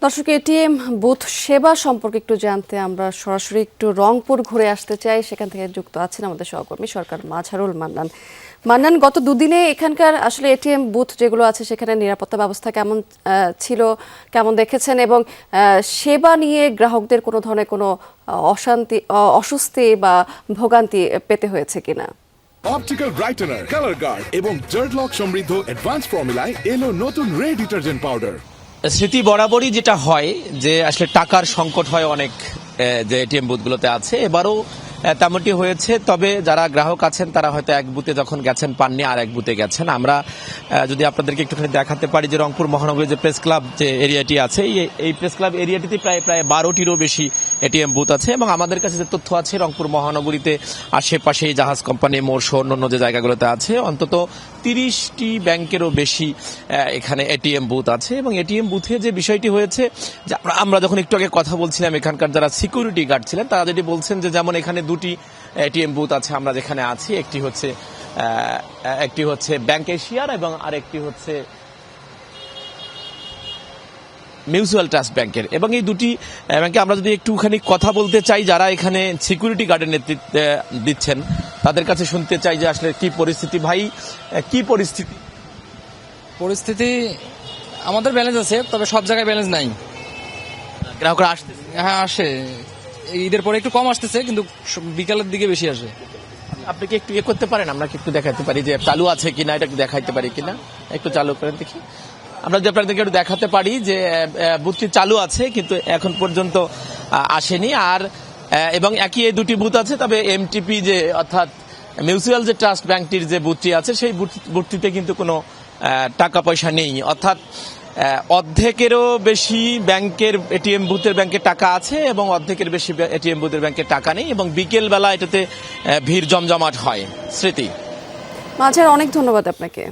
দর্শক, ATM booth সেবা সম্পর্কে একটু জানতে আমরা সরাসরি একটু রংপুর ঘুরে আসতে চাই। সেখান থেকে যুক্ত আছেন আমাদের সহকর্মী সরকার মাঝারুল মান্নান। মান্নান, গত দুদিনে এখানকার আসলে এটিএম বুথ যেগুলো আছে সেখানে নিরাপত্তা ব্যবস্থা কেমন ছিল, কেমন দেখেছেন, এবং সেবা নিয়ে গ্রাহকদের কোনো ধরনের কোনো অস্বস্তি বা ভোগান্তি পেতে হয়েছে কিনা? অপটিক্যাল ব্রাইটেনার, কালার গার্ড এবং জার্ড লক সমৃদ্ধ অ্যাডভান্স ফর্মুলায় এলো নতুন রে ডিটারজেন্ট পাউডার। স্মৃতি বরাবরই যেটা হয় যে আসলে টাকার সংকট হয় অনেক, যে এটিএম বুথগুলোতে আছে, এবারও তেমনটি হয়েছে। তবে যারা গ্রাহক আছেন তারা হয়তো এক বুথে যখন গেছেন পাননি, আর এক বুথে গেছেন। আমরা যদি আপনাদেরকে একটুখানি দেখাতে পারি যে রংপুর মহানগরীর যে প্রেস ক্লাব যে এরিয়াটি আছে, এই প্রেস ক্লাব এরিয়াটিতে প্রায় 12টিরও বেশি এটিএম বুথ আছে। এবং আমাদের কাছে যে তথ্য আছে, রংপুর মহানগরীতে আশেপাশে জাহাজ কোম্পানি মোড় সহ অন্য যে জায়গাগুলোতে আছে অন্তত 30টি ব্যাংকেরও বেশি এখানে এটিএম বুথ আছে। এবং এটিএম বুথে যে বিষয়টি হয়েছে, যে আমরা যখন একটু আগে কথা বলছিলাম, এখানকার যারা সিকিউরিটি গার্ড ছিলেন তারা যেটি বলছেন যে যেমন এখানে দুটি এটিএম বুথ আছে আমরা যেখানে আছি, একটি হচ্ছে ব্যাংক এশিয়ার এবং আরেকটি হচ্ছে মিউচুয়াল ট্রাস্ট ব্যাংকের। এবং এই দুটি ব্যাংকে আমরা যদি একটুখানি কথা বলতে চাই, যারা এখানে সিকিউরিটি গার্ডের নেতৃত্ব দিচ্ছেন তাদের কাছে শুনতে চাই যে আসলে কি পরিস্থিতি। ভাই, কি পরিস্থিতি আমাদের ব্যালেন্স আছে, তবে সব জায়গায় ব্যালেন্স নাই। গ্রাহকরা আসতে? হ্যাঁ, আসে। ঈদের পরে একটু কম আসতেছে, কিন্তু বিকালের দিকে বেশি আসে। আপনি কি একটু করতে পারেন, আমরা কি একটু দেখাতে পারি যে চালু আছে কিনা, এটা একটু দেখাইতে পারি কিনা? একটু চালু করেন দেখি। আমরা যদি আপনাদেরকে একটু দেখাতে পারি যে বুথটি চালু আছে কিন্তু এখন পর্যন্ত আসেনি। আর এবং একই এই দুটি বুথ আছে, তবে এমটিপি যে অর্থাৎ মিউচুয়াল যে ট্রাস্ট ব্যাংকটির যে বুথটি আছে সেই বুথটিতে কিন্তু কোনো টাকা পয়সা নেই। অর্থাৎ অর্ধেকেরও বেশি ব্যাংকের এটিএম বুথের ব্যাংকে টাকা আছে এবং অর্ধেকের বেশি এটিএম বুথের ব্যাংকে টাকা নেই। এবং বিকেল বেলা এটাতে ভিড় জমজমাট হয়। স্মৃতি, মাঝার, অনেক ধন্যবাদ আপনাকে।